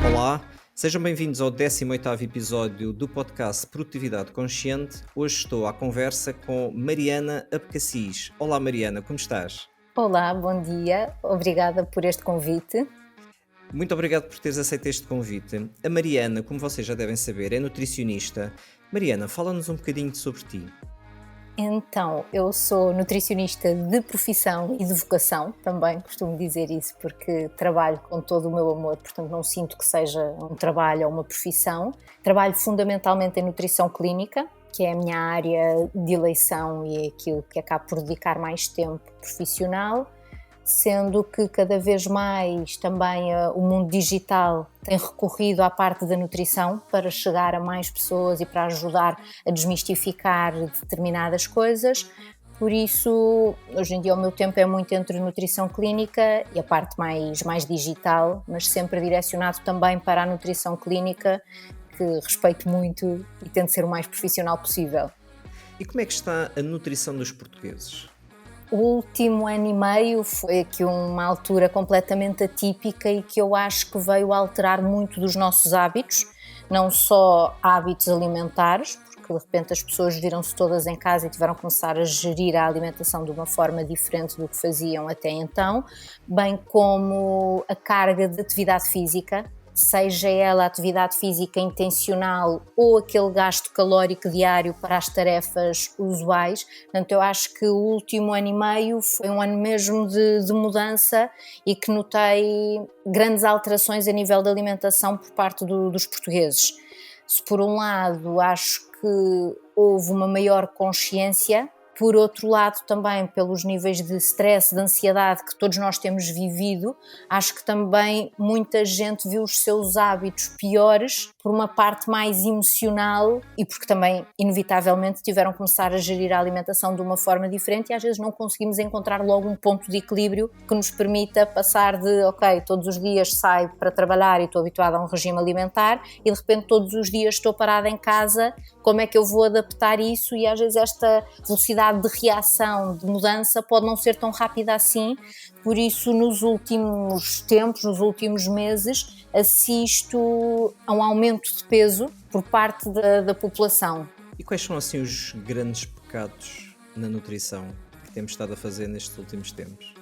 Olá, sejam bem-vindos ao 18º episódio do podcast Produtividade Consciente. Hoje estou à conversa com Mariana Abcacis. Olá Mariana, como estás? Olá, bom dia. Obrigada por este convite. Muito obrigado por teres aceito este convite. A Mariana, como vocês já devem saber, é nutricionista. Mariana, fala-nos um bocadinho sobre ti. Então, eu sou nutricionista de profissão e de vocação, também costumo dizer isso porque trabalho com todo o meu amor, portanto não sinto que seja um trabalho ou uma profissão. Trabalho fundamentalmente em nutrição clínica, que é a minha área de eleição e é aquilo que acabo por dedicar mais tempo profissional, sendo que cada vez mais também o mundo digital tem recorrido à parte da nutrição para chegar a mais pessoas e para ajudar a desmistificar determinadas coisas. Por isso, hoje em dia o meu tempo é muito entre nutrição clínica e a parte mais digital, mas sempre direcionado também para a nutrição clínica, que respeito muito e tento ser o mais profissional possível. E como é que está a nutrição dos portugueses? O último ano e meio foi aqui uma altura completamente atípica e que eu acho que veio alterar muito dos nossos hábitos, não só hábitos alimentares, porque de repente as pessoas viram-se todas em casa e tiveram que começar a gerir a alimentação de uma forma diferente do que faziam até então, bem como a carga de atividade física, seja ela a atividade física intencional ou aquele gasto calórico diário para as tarefas usuais. Portanto, eu acho que o último ano e meio foi um ano mesmo de mudança e que notei grandes alterações a nível da alimentação por parte dos portugueses. Se por um lado acho que houve uma maior consciência, por outro lado também pelos níveis de stress, de ansiedade que todos nós temos vivido, acho que também muita gente viu os seus hábitos piores por uma parte mais emocional e porque também inevitavelmente tiveram que começar a gerir a alimentação de uma forma diferente e às vezes não conseguimos encontrar logo um ponto de equilíbrio que nos permita passar de ok, todos os dias saio para trabalhar e estou habituada a um regime alimentar e de repente todos os dias estou parada em casa, como é que eu vou adaptar isso? E às vezes esta velocidade de reação, de mudança pode não ser tão rápida assim, por isso nos últimos tempos, nos últimos meses assisto a um aumento de peso por parte da população. E quais são assim os grandes pecados na nutrição que temos estado a fazer nestes últimos tempos?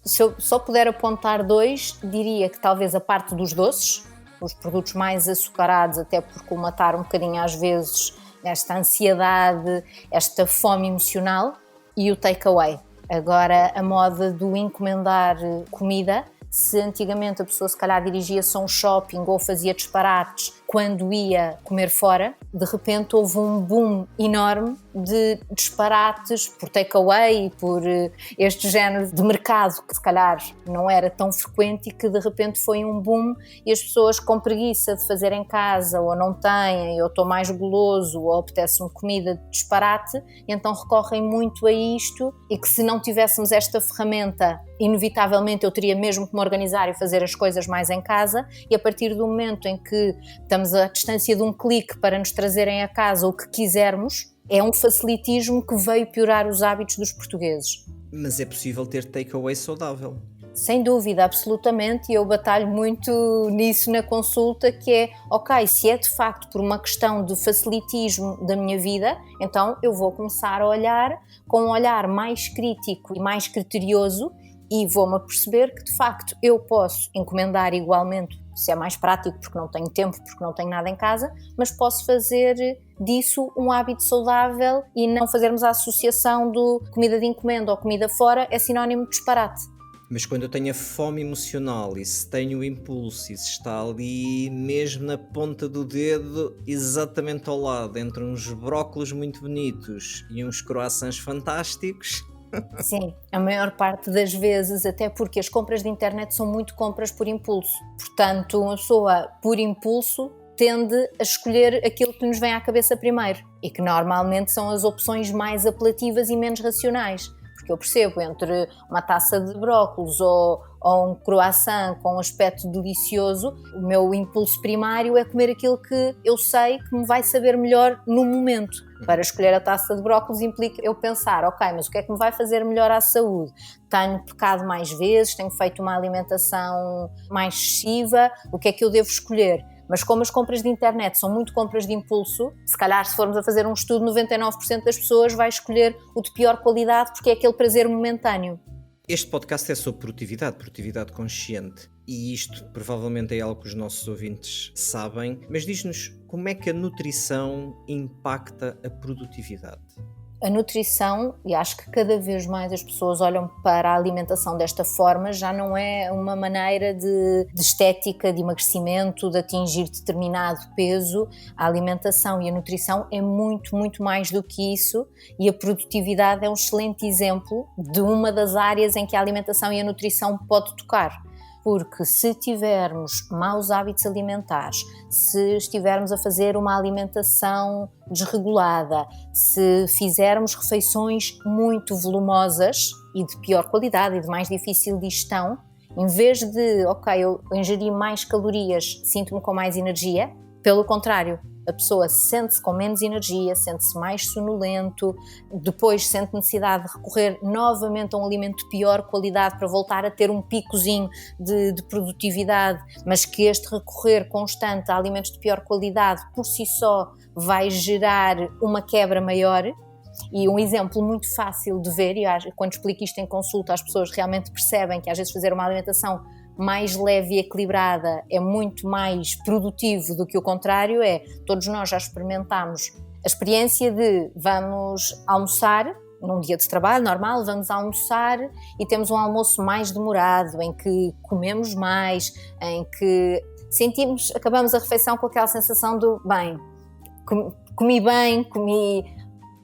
Se eu só puder apontar dois, diria que talvez a parte dos doces, os produtos mais açucarados, até por colmatar um bocadinho às vezes esta ansiedade, esta fome emocional, e o takeaway. Agora a moda do encomendar comida, se antigamente a pessoa se calhar dirigia-se a um shopping ou fazia disparates quando ia comer fora, de repente houve um boom enorme de disparates por takeaway e por este género de mercado que se calhar não era tão frequente e que de repente foi um boom e as pessoas com preguiça de fazer em casa ou não têm, ou estou mais goloso ou apetece-me comida de disparate, e então recorrem muito a isto e que se não tivéssemos esta ferramenta, inevitavelmente eu teria mesmo que me organizar e fazer as coisas mais em casa e a partir do momento em que estamos à distância de um clique para nos trazerem a casa o que quisermos, é um facilitismo que veio piorar os hábitos dos portugueses. Mas é possível ter takeaway saudável? Sem dúvida, absolutamente, e eu batalho muito nisso na consulta, que é, ok, se é de facto por uma questão de facilitismo da minha vida, então eu vou começar a olhar com um olhar mais crítico e mais criterioso e vou-me aperceber que de facto eu posso encomendar igualmente, se é mais prático porque não tenho tempo, porque não tenho nada em casa, mas posso fazer disso um hábito saudável e não fazermos a associação do comida de encomenda ou comida fora é sinónimo de disparate. Mas quando eu tenho a fome emocional e se tenho o impulso e se está ali mesmo na ponta do dedo, exatamente ao lado, entre uns brócolos muito bonitos e uns croissants fantásticos... Sim, a maior parte das vezes, até porque as compras de internet são muito compras por impulso. Portanto, uma pessoa por impulso tende a escolher aquilo que nos vem à cabeça primeiro e que normalmente são as opções mais apelativas e menos racionais. Porque eu percebo, entre uma taça de brócolos ou ou um croissant com um aspecto delicioso, o meu impulso primário é comer aquilo que eu sei que me vai saber melhor no momento. Para escolher a taça de brócolis implica eu pensar, ok, mas o que é que me vai fazer melhor à saúde? Tenho pecado mais vezes, tenho feito uma alimentação mais excessiva, o que é que eu devo escolher? Mas como as compras de internet são muito compras de impulso, se calhar se formos a fazer um estudo, 99% das pessoas vai escolher o de pior qualidade porque é aquele prazer momentâneo. Este podcast é sobre produtividade consciente, e isto provavelmente é algo que os nossos ouvintes sabem, mas diz-nos como é que a nutrição impacta a produtividade. A nutrição, e acho que cada vez mais as pessoas olham para a alimentação desta forma, já não é uma maneira de estética, de emagrecimento, de atingir determinado peso. A alimentação e a nutrição é muito, muito mais do que isso, e a produtividade é um excelente exemplo de uma das áreas em que a alimentação e a nutrição pode tocar. Porque se tivermos maus hábitos alimentares, se estivermos a fazer uma alimentação desregulada, se fizermos refeições muito volumosas e de pior qualidade e de mais difícil digestão, em vez de, eu ingeri mais calorias, sinto-me com mais energia, pelo contrário, a pessoa sente-se com menos energia, sente-se mais sonolento, depois sente necessidade de recorrer novamente a um alimento de pior qualidade para voltar a ter um picozinho de produtividade, mas que este recorrer constante a alimentos de pior qualidade por si só vai gerar uma quebra maior. E um exemplo muito fácil de ver, e quando explico isto em consulta as pessoas realmente percebem que às vezes fazer uma alimentação mais leve e equilibrada é muito mais produtivo do que o contrário. Todos nós já experimentámos a experiência de vamos almoçar num dia de trabalho normal, vamos almoçar e temos um almoço mais demorado, em que comemos mais, em que acabamos a refeição com aquela sensação do comi bem,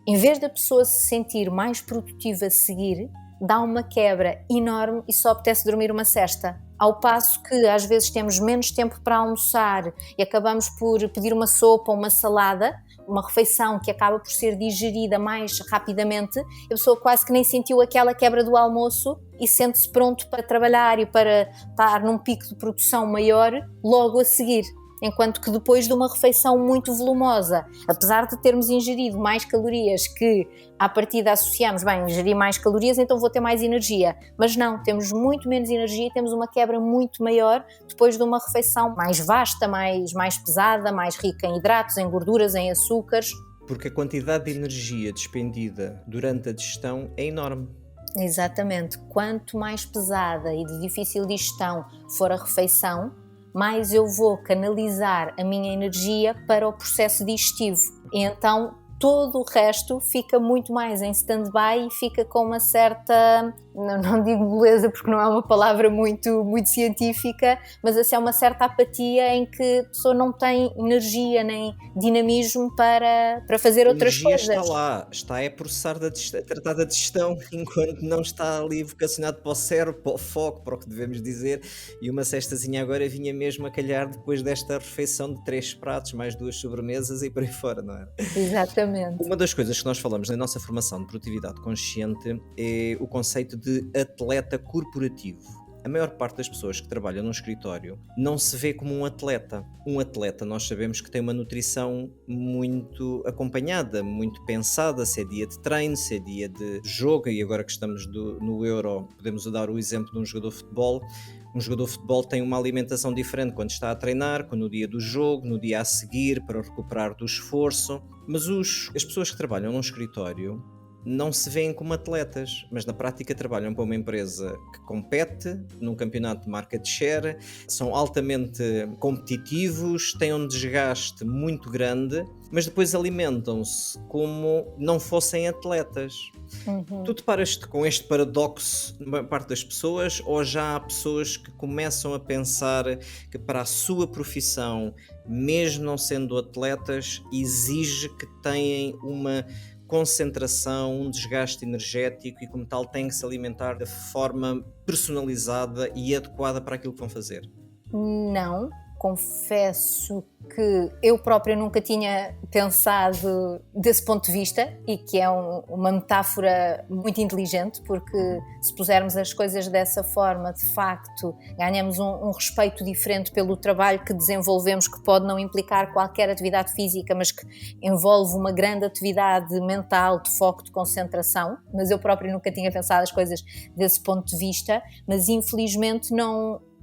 em vez da pessoa se sentir mais produtiva a seguir, dá uma quebra enorme e só apetece dormir uma sesta. Ao passo que às vezes temos menos tempo para almoçar e acabamos por pedir uma sopa ou uma salada, uma refeição que acaba por ser digerida mais rapidamente, a pessoa quase que nem sentiu aquela quebra do almoço e sente-se pronto para trabalhar e para estar num pico de produção maior logo a seguir. Enquanto que depois de uma refeição muito volumosa, apesar de termos ingerido mais calorias que à partida associamos, ingeri mais calorias, então vou ter mais energia. Mas não, temos muito menos energia e temos uma quebra muito maior depois de uma refeição mais vasta, mais pesada, mais rica em hidratos, em gorduras, em açúcares. Porque a quantidade de energia despendida durante a digestão é enorme. Exatamente. Quanto mais pesada e de difícil digestão for a refeição, mais eu vou canalizar a minha energia para o processo digestivo. E então todo o resto fica muito mais em stand-by e fica com uma certa, não digo beleza porque não é uma palavra muito, muito científica, mas assim é uma certa apatia em que a pessoa não tem energia nem dinamismo para fazer outras coisas. A energia está lá, está a processar, a tratar da digestão, enquanto não está ali vocacionado para o cérebro, para o foco, para o que devemos dizer, e uma cestazinha agora vinha mesmo a calhar depois desta refeição de 3 pratos, mais 2 sobremesas e por aí fora, não é? Exatamente. Uma das coisas que nós falamos na nossa formação de produtividade consciente é o conceito de atleta corporativo. A maior parte das pessoas que trabalham num escritório não se vê como um atleta. Um atleta, nós sabemos que tem uma nutrição muito acompanhada, muito pensada, se é dia de treino, se é dia de jogo, e agora que estamos no Euro, podemos dar o exemplo de um jogador de futebol. Um jogador de futebol tem uma alimentação diferente quando está a treinar, no dia do jogo, no dia a seguir, para recuperar do esforço. Mas as pessoas que trabalham num escritório não se veem como atletas, mas na prática trabalham para uma empresa que compete num campeonato de market share, são altamente competitivos, têm um desgaste muito grande, mas depois alimentam-se como não fossem atletas. Uhum. Tu deparas-te com este paradoxo na parte das pessoas, ou já há pessoas que começam a pensar que para a sua profissão, mesmo não sendo atletas, exige que tenham uma concentração, um desgaste energético e como tal têm que se alimentar de forma personalizada e adequada para aquilo que vão fazer? Não, confesso que eu própria nunca tinha pensado desse ponto de vista e que é uma metáfora muito inteligente, porque se pusermos as coisas dessa forma, de facto, ganhamos um respeito diferente pelo trabalho que desenvolvemos, que pode não implicar qualquer atividade física, mas que envolve uma grande atividade mental, de foco, de concentração. Mas eu própria nunca tinha pensado as coisas desse ponto de vista, mas infelizmente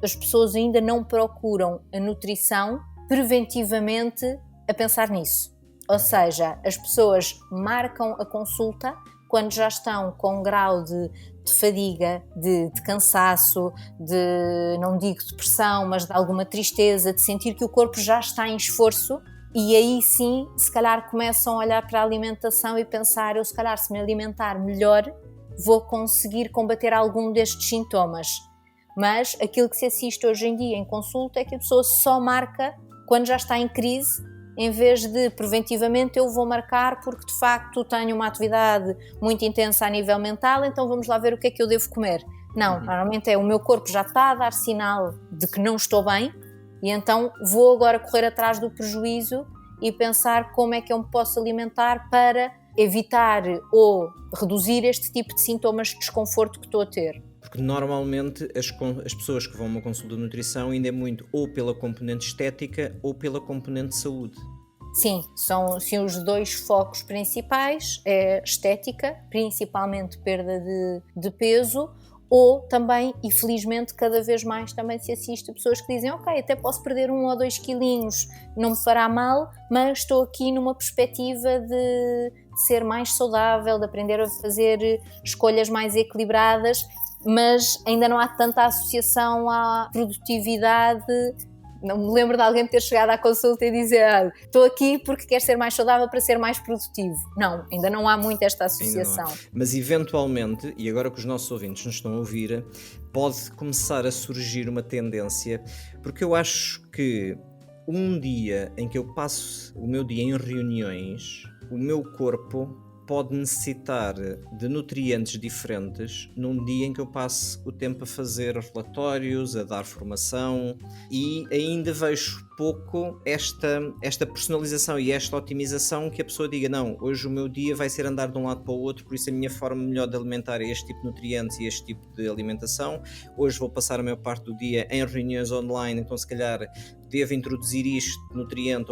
as pessoas ainda não procuram a nutrição preventivamente a pensar nisso. Ou seja, as pessoas marcam a consulta quando já estão com um grau de fadiga, de cansaço, não digo depressão, mas de alguma tristeza, de sentir que o corpo já está em esforço, e aí sim, se calhar começam a olhar para a alimentação e pensar, eu se calhar se me alimentar melhor, vou conseguir combater algum destes sintomas. Mas aquilo que se assiste hoje em dia em consulta é que a pessoa só marca quando já está em crise, em vez de preventivamente eu vou marcar porque de facto tenho uma atividade muito intensa a nível mental, então vamos lá ver o que é que eu devo comer. Não, normalmente o meu corpo já está a dar sinal de que não estou bem e então vou agora correr atrás do prejuízo e pensar como é que eu me posso alimentar para evitar ou reduzir este tipo de sintomas de desconforto que estou a ter. Porque normalmente as pessoas que vão a uma consulta de nutrição ainda é muito ou pela componente estética ou pela componente de saúde. Sim, são os dois focos principais, é estética, principalmente perda de peso, ou também, e felizmente cada vez mais também se assiste a pessoas que dizem ok, até posso perder 1 ou 2 quilinhos, não me fará mal, mas estou aqui numa perspectiva de ser mais saudável, de aprender a fazer escolhas mais equilibradas, mas ainda não há tanta associação à produtividade. Não me lembro de alguém ter chegado à consulta e dizer estou aqui porque quero ser mais saudável para ser mais produtivo. Não, ainda não há muito esta associação. Mas eventualmente, e agora que os nossos ouvintes nos estão a ouvir, pode começar a surgir uma tendência, porque eu acho que um dia em que eu passo o meu dia em reuniões, o meu corpo pode necessitar de nutrientes diferentes num dia em que eu passe o tempo a fazer relatórios, a dar formação, e ainda vejo pouco esta personalização e esta otimização que a pessoa diga, não, hoje o meu dia vai ser andar de um lado para o outro, por isso a minha forma melhor de alimentar é este tipo de nutrientes e este tipo de alimentação. Hoje vou passar a maior parte do dia em reuniões online, então se calhar devo introduzir este nutriente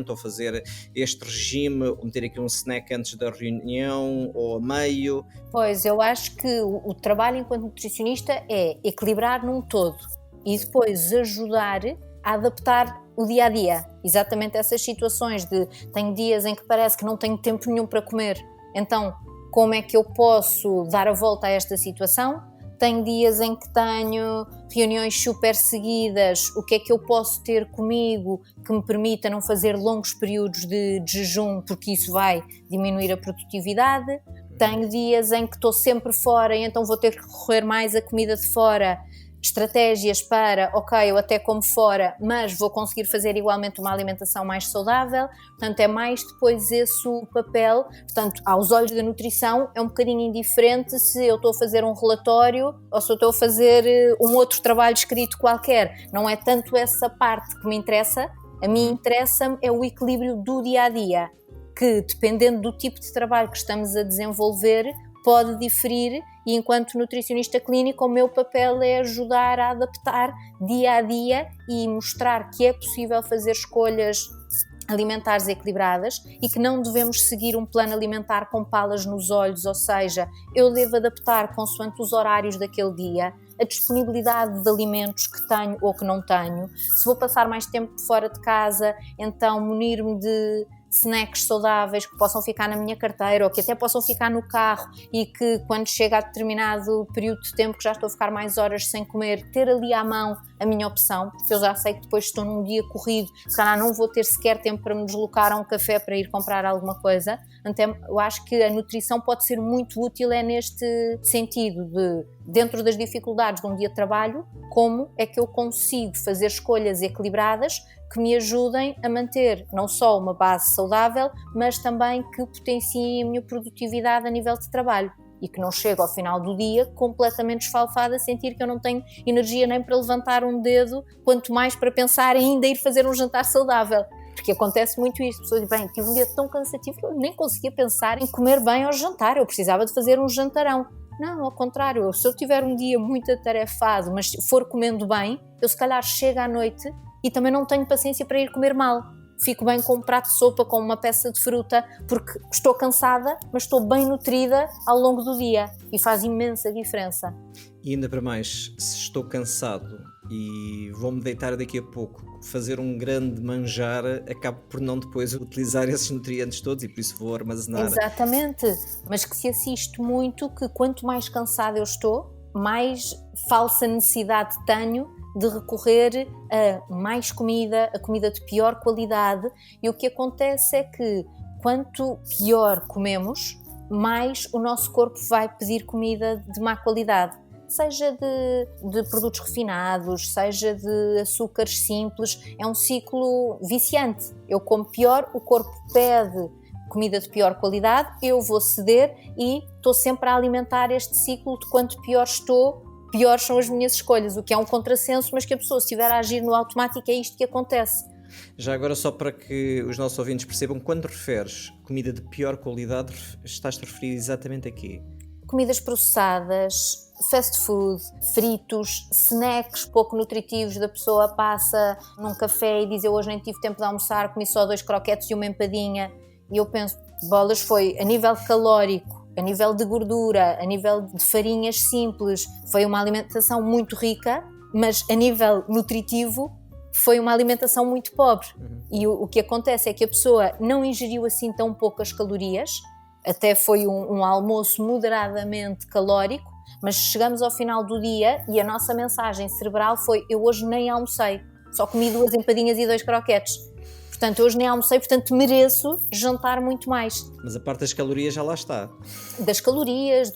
ou fazer este regime, ou meter aqui um snack antes da reunião ou a meio. Pois, eu acho que o trabalho enquanto nutricionista é equilibrar num todo e depois ajudar a adaptar o dia-a-dia, exatamente essas situações de tenho dias em que parece que não tenho tempo nenhum para comer, então como é que eu posso dar a volta a esta situação? Tenho dias em que tenho reuniões super seguidas, o que é que eu posso ter comigo que me permita não fazer longos períodos de jejum, porque isso vai diminuir a produtividade. Tenho dias em que estou sempre fora e então vou ter que recorrer mais à comida de fora, estratégias para, ok, eu até como fora, mas vou conseguir fazer igualmente uma alimentação mais saudável. Portanto, é mais depois esse o papel. Portanto, aos olhos da nutrição é um bocadinho indiferente se eu estou a fazer um relatório ou se eu estou a fazer um outro trabalho escrito qualquer. Não é tanto essa parte que me interessa. A mim interessa-me é o equilíbrio do dia-a-dia, que dependendo do tipo de trabalho que estamos a desenvolver, pode diferir, e enquanto nutricionista clínico o meu papel é ajudar a adaptar dia a dia e mostrar que é possível fazer escolhas alimentares equilibradas e que não devemos seguir um plano alimentar com palas nos olhos, ou seja, eu devo adaptar consoante os horários daquele dia, a disponibilidade de alimentos que tenho ou que não tenho. Se vou passar mais tempo fora de casa, então munir-me de snacks saudáveis que possam ficar na minha carteira ou que até possam ficar no carro e que quando chega a determinado período de tempo que já estou a ficar mais horas sem comer, ter ali à mão a minha opção, porque eu já sei que depois estou num dia corrido, se calhar não vou ter sequer tempo para me deslocar a um café para ir comprar alguma coisa. Então eu acho que a nutrição pode ser muito útil neste sentido de, dentro das dificuldades de um dia de trabalho, como é que eu consigo fazer escolhas equilibradas que me ajudem a manter não só uma base saudável, mas também que potenciem a minha produtividade a nível de trabalho. e que não chego ao final do dia completamente esfalfada, a sentir que eu não tenho energia nem para levantar um dedo, quanto mais para pensar ainda ir fazer um jantar saudável. Porque acontece muito isso, as pessoas dizem, bem, tive um dia tão cansativo que eu nem conseguia pensar em comer bem ao jantar, eu precisava de fazer um jantarão. Não, ao contrário, se eu tiver um dia muito atarefado, mas for comendo bem, eu se calhar chego à noite e também não tenho paciência para ir comer mal. Fico bem com um prato de sopa, com uma peça de fruta, porque estou cansada, mas estou bem nutrida ao longo do dia e faz imensa diferença. E ainda para mais, se estou cansado e vou-me deitar daqui a pouco, fazer um grande manjar, acabo por não depois utilizar esses nutrientes todos e por isso vou armazenar. Exatamente, mas que se assiste muito que quanto mais cansada eu estou, mais falsa necessidade tenho de recorrer a mais comida, a comida de pior qualidade, e o que acontece é que quanto pior comemos, mais o nosso corpo vai pedir comida de má qualidade, seja de produtos refinados, seja de açúcares simples, é um ciclo viciante. Eu como pior, o corpo pede comida de pior qualidade, eu vou ceder e estou sempre a alimentar este ciclo de quanto pior estou, piores são as minhas escolhas, o que é um contrassenso, mas que a pessoa, se estiver a agir no automático, é isto que acontece. Já agora, só para que os nossos ouvintes percebam, quando referes comida de pior qualidade, estás-te a referir exatamente a quê? Comidas processadas, fast food, fritos, snacks pouco nutritivos, da pessoa passa num café e diz, eu hoje nem tive tempo de almoçar, comi só 2 croquetes e uma empadinha, e eu penso, bolas, foi a nível calórico, a nível de gordura, a nível de farinhas simples, foi uma alimentação muito rica, mas a nível nutritivo foi uma alimentação muito pobre. E o que acontece é que a pessoa não ingeriu assim tão poucas calorias, até foi um almoço moderadamente calórico, mas chegamos ao final do dia e a nossa mensagem cerebral foi, eu hoje nem almocei, só comi 2 empadinhas e 2 croquetes. Portanto, hoje nem almocei, portanto mereço jantar muito mais. Mas a parte das calorias já lá está. Das calorias,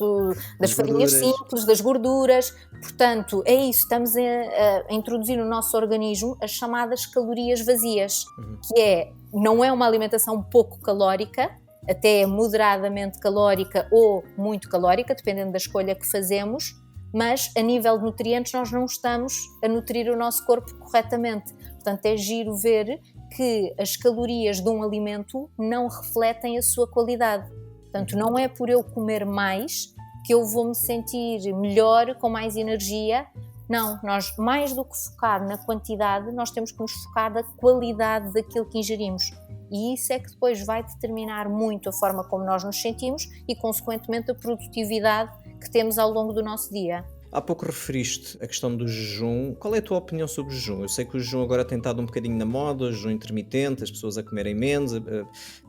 das farinhas simples, das gorduras. Portanto, é isso, estamos a introduzir no nosso organismo as chamadas calorias vazias, que não é uma alimentação pouco calórica, até moderadamente calórica ou muito calórica, dependendo da escolha que fazemos, mas a nível de nutrientes nós não estamos a nutrir o nosso corpo corretamente. Portanto, é giro ver que as calorias de um alimento não refletem a sua qualidade. Portanto, não é por eu comer mais que eu vou me sentir melhor, com mais energia. Não, nós, mais do que focar na quantidade, nós temos que nos focar na qualidade daquilo que ingerimos. E isso é que depois vai determinar muito a forma como nós nos sentimos e, consequentemente, a produtividade que temos ao longo do nosso dia. Há pouco referiste a questão do jejum. Qual é a tua opinião sobre o jejum? Eu sei que o jejum agora tem estado um bocadinho na moda, o jejum intermitente, as pessoas a comerem menos,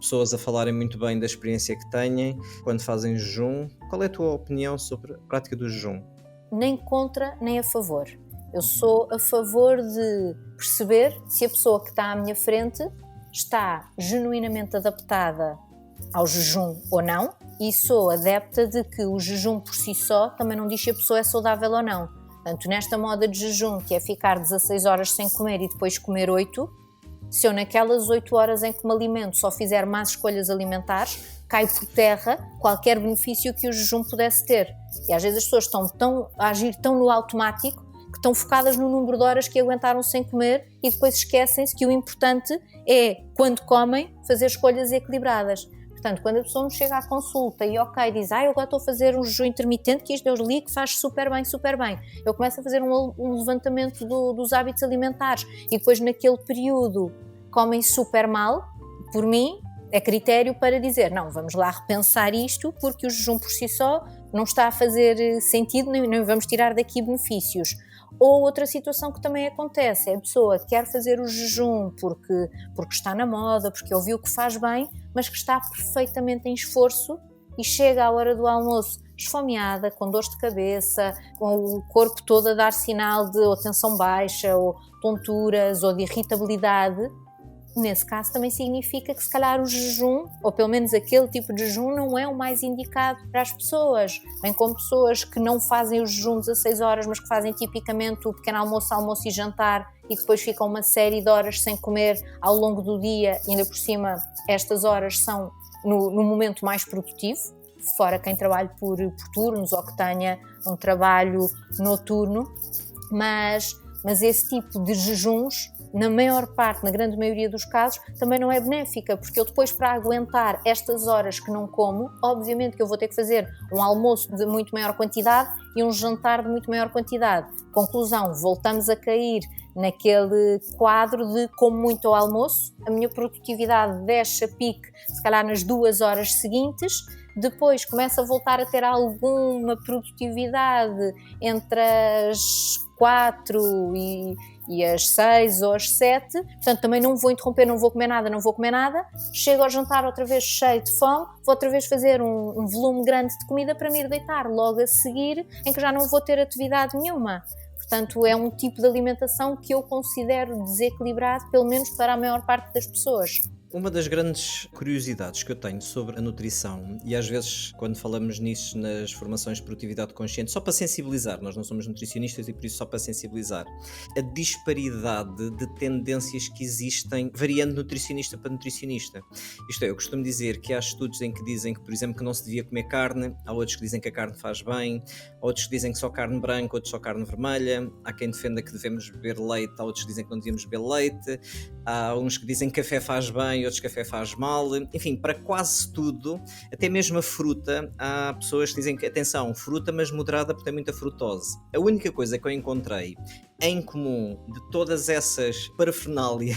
pessoas a falarem muito bem da experiência que têm quando fazem jejum. Qual é a tua opinião sobre a prática do jejum? Nem contra, nem a favor. Eu sou a favor de perceber se a pessoa que está à minha frente está genuinamente adaptada ao jejum ou não, e sou adepta de que o jejum por si só também não diz se a pessoa é saudável ou não. Portanto, nesta moda de jejum, que é ficar 16 horas sem comer e depois comer 8, se eu naquelas 8 horas em que me alimento só fizer más escolhas alimentares, cai por terra qualquer benefício que o jejum pudesse ter. E às vezes as pessoas estão a agir tão no automático que estão focadas no número de horas que aguentaram sem comer e depois esquecem-se que o importante é, quando comem, fazer escolhas equilibradas. Portanto, quando a pessoa me chega à consulta e diz, eu agora estou a fazer um jejum intermitente, que isto eu li que faz super bem, eu começo a fazer um levantamento dos hábitos alimentares e depois naquele período comem super mal, por mim é critério para dizer, não, vamos lá repensar isto, porque o jejum por si só não está a fazer sentido, nem vamos tirar daqui benefícios. Ou outra situação que também acontece, é a pessoa que quer fazer o jejum porque está na moda, porque ouviu que faz bem, mas que está perfeitamente em esforço e chega à hora do almoço esfomeada, com dores de cabeça, com o corpo todo a dar sinal de ou tensão baixa, ou tonturas, ou de irritabilidade. Nesse caso também significa que se calhar o jejum, ou pelo menos aquele tipo de jejum, não é o mais indicado para as pessoas. Bem como pessoas que não fazem o jejum 16 horas, mas que fazem tipicamente o pequeno almoço, almoço e jantar e que depois ficam uma série de horas sem comer ao longo do dia, e ainda por cima estas horas são no momento mais produtivo. fora quem trabalhe por turnos ou que tenha um trabalho noturno, mas esse tipo de jejuns, na maior parte, na grande maioria dos casos, também não é benéfica, porque eu depois, para aguentar estas horas que não como, obviamente que eu vou ter que fazer um almoço de muito maior quantidade e um jantar de muito maior quantidade. Conclusão, voltamos a cair naquele quadro de como muito ao almoço, a minha produtividade desce a pique, se calhar nas 2 horas seguintes, depois começo a voltar a ter alguma produtividade entre as 4 e às 6 ou às 7, portanto também não vou interromper, não vou comer nada, chego ao jantar outra vez cheio de fome, vou outra vez fazer um volume grande de comida para me ir deitar logo a seguir, em que já não vou ter atividade nenhuma. Portanto, é um tipo de alimentação que eu considero desequilibrado, pelo menos para a maior parte das pessoas. Uma das grandes curiosidades que eu tenho sobre a nutrição, e às vezes quando falamos nisso nas formações de produtividade consciente, só para sensibilizar, nós não somos nutricionistas e por isso só para sensibilizar, a disparidade de tendências que existem variando nutricionista para nutricionista. Isto é, eu costumo dizer que há estudos em que dizem que, por exemplo, que não se devia comer carne, há outros que dizem que a carne faz bem, há outros que dizem que só carne branca, outros só carne vermelha, há quem defenda que devemos beber leite, há outros que dizem que não devíamos beber leite, há uns que dizem que café faz bem, outros café faz mal, enfim, para quase tudo, até mesmo a fruta, há pessoas que dizem que, atenção, fruta mas moderada porque tem muita frutose. A única coisa que eu encontrei em comum de todas essas parafernália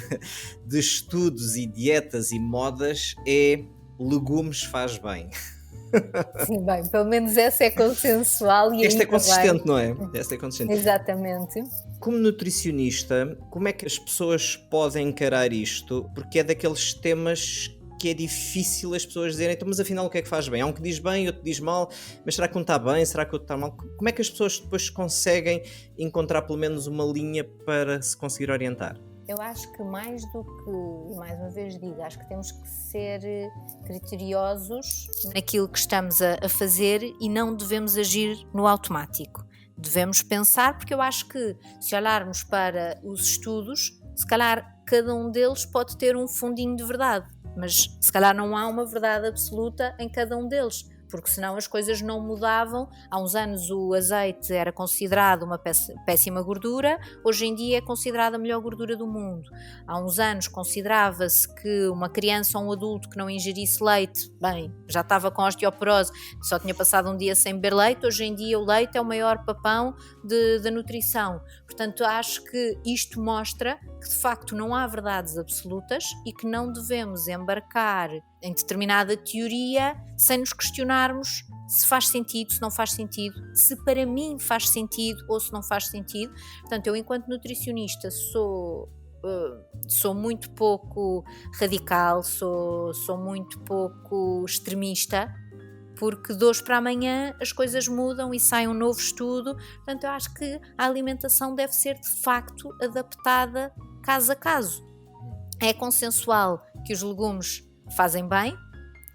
de estudos e dietas e modas é legumes faz bem. Sim, bem, pelo menos essa é consensual. E esta é consistente, não é? Esta é consistente. Exatamente. Como nutricionista, como é que as pessoas podem encarar isto? Porque é daqueles temas que é difícil as pessoas dizerem, então, mas afinal o que é que faz bem? Há um que diz bem, outro diz mal, mas será que um está bem? Será que outro está mal? Como é que as pessoas depois conseguem encontrar pelo menos uma linha para se conseguir orientar? Eu acho que mais do que, e mais uma vez digo, acho que temos que ser criteriosos naquilo que estamos a fazer e não devemos agir no automático. Devemos pensar, porque eu acho que se olharmos para os estudos, se calhar cada um deles pode ter um fundinho de verdade, mas se calhar não há uma verdade absoluta em cada um deles, porque senão as coisas não mudavam. Há uns anos o azeite era considerado uma péssima gordura, hoje em dia é considerada a melhor gordura do mundo. Há uns anos considerava-se que uma criança ou um adulto que não ingerisse leite, bem, já estava com osteoporose, só tinha passado um dia sem beber leite. Hoje em dia o leite é o maior papão da nutrição. Portanto, acho que isto mostra que de facto não há verdades absolutas e que não devemos embarcar em determinada teoria sem nos questionarmos se faz sentido, se não faz sentido, se para mim faz sentido ou se não faz sentido. Portanto, eu enquanto nutricionista sou muito pouco radical, sou muito pouco extremista, porque de hoje para amanhã as coisas mudam e sai um novo estudo. Portanto, eu acho que a alimentação deve ser de facto adaptada caso a caso. É consensual que os legumes fazem bem,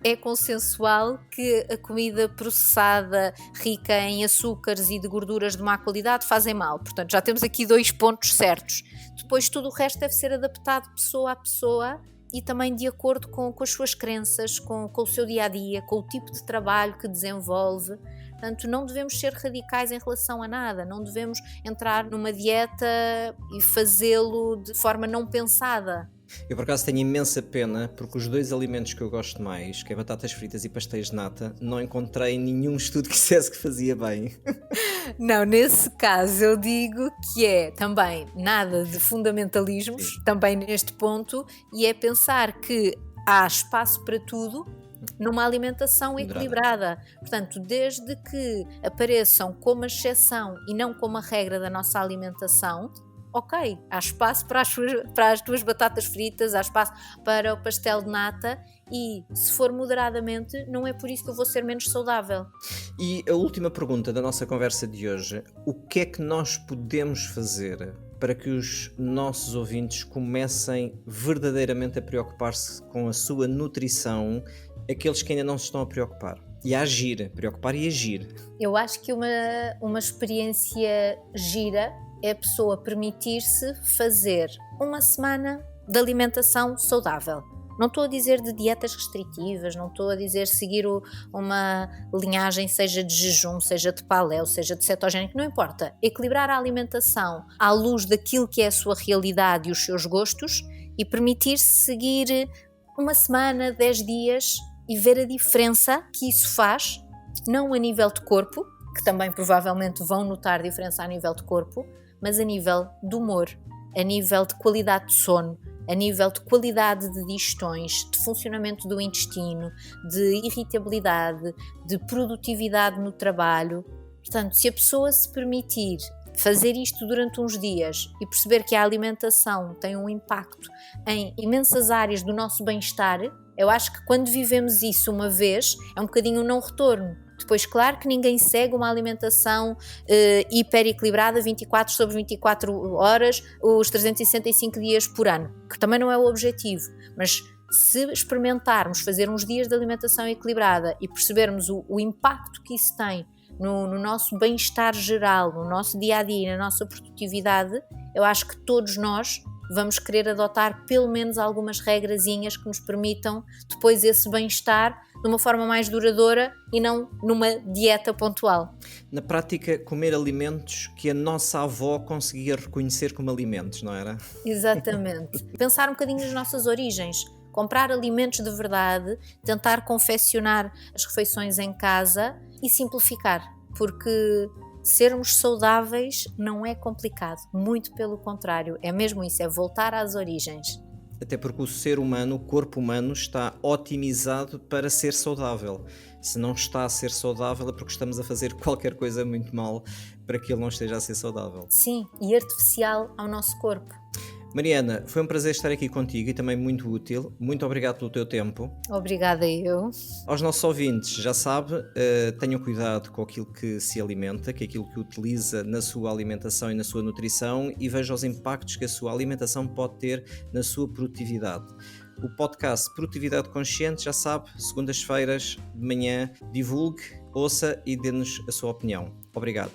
é consensual que a comida processada, rica em açúcares e de gorduras de má qualidade, fazem mal. Portanto, já temos aqui 2 pontos certos. Depois, tudo o resto deve ser adaptado pessoa a pessoa e também de acordo com as suas crenças, com o seu dia-a-dia, com o tipo de trabalho que desenvolve. Portanto, não devemos ser radicais em relação a nada, não devemos entrar numa dieta e fazê-lo de forma não pensada. Eu por acaso tenho imensa pena porque os 2 alimentos que eu gosto mais, que é batatas fritas e pastéis de nata, não encontrei nenhum estudo que dissesse que fazia bem. Não, nesse caso eu digo que é também nada de fundamentalismos, também neste ponto, e é pensar que há espaço para tudo numa alimentação equilibrada. Portanto, desde que apareçam como a exceção e não como a regra da nossa alimentação, ok, há espaço para as tuas batatas fritas, há espaço para o pastel de nata e, se for moderadamente, não é por isso que eu vou ser menos saudável. E a última pergunta da nossa conversa de hoje, o que é que nós podemos fazer para que os nossos ouvintes comecem verdadeiramente a preocupar-se com a sua nutrição, aqueles que ainda não se estão a preocupar? E a agir, preocupar e agir. Eu acho que uma experiência gira é a pessoa permitir-se fazer uma semana de alimentação saudável. Não estou a dizer de dietas restritivas, não estou a dizer seguir uma linhagem, seja de jejum, seja de paleo, seja de cetogénico, não importa. Equilibrar a alimentação à luz daquilo que é a sua realidade e os seus gostos e permitir-se seguir uma semana, 10 dias e ver a diferença que isso faz, não a nível de corpo, que também provavelmente vão notar diferença a nível de corpo, mas a nível de humor, a nível de qualidade de sono, a nível de qualidade de digestões, de funcionamento do intestino, de irritabilidade, de produtividade no trabalho. Portanto, se a pessoa se permitir fazer isto durante uns dias e perceber que a alimentação tem um impacto em imensas áreas do nosso bem-estar, eu acho que quando vivemos isso uma vez, é um bocadinho um não retorno. Depois, claro que ninguém segue uma alimentação hiper equilibrada 24 sobre 24 horas, os 365 dias por ano, que também não é o objetivo, mas se experimentarmos fazer uns dias de alimentação equilibrada e percebermos o impacto que isso tem no nosso bem-estar geral, no nosso dia-a-dia e na nossa produtividade, eu acho que todos nós vamos querer adotar pelo menos algumas regrazinhas que nos permitam depois esse bem-estar de uma forma mais duradoura e não numa dieta pontual. Na prática, comer alimentos que a nossa avó conseguia reconhecer como alimentos, não era? Exatamente. Pensar um bocadinho nas nossas origens. Comprar alimentos de verdade, tentar confeccionar as refeições em casa e simplificar, porque sermos saudáveis não é complicado, muito pelo contrário, é mesmo isso, é voltar às origens. Até porque o ser humano, o corpo humano, está otimizado para ser saudável. Se não está a ser saudável é porque estamos a fazer qualquer coisa muito mal para que ele não esteja a ser saudável. Sim, e artificial ao nosso corpo. Mariana, foi um prazer estar aqui contigo e também muito útil. Muito obrigado pelo teu tempo. Obrigada eu. Aos nossos ouvintes, já sabe, tenham cuidado com aquilo que se alimenta, com aquilo que utiliza na sua alimentação e na sua nutrição e veja os impactos que a sua alimentação pode ter na sua produtividade. O podcast Produtividade Consciente, já sabe, segundas-feiras de manhã, divulgue, ouça e dê-nos a sua opinião. Obrigado.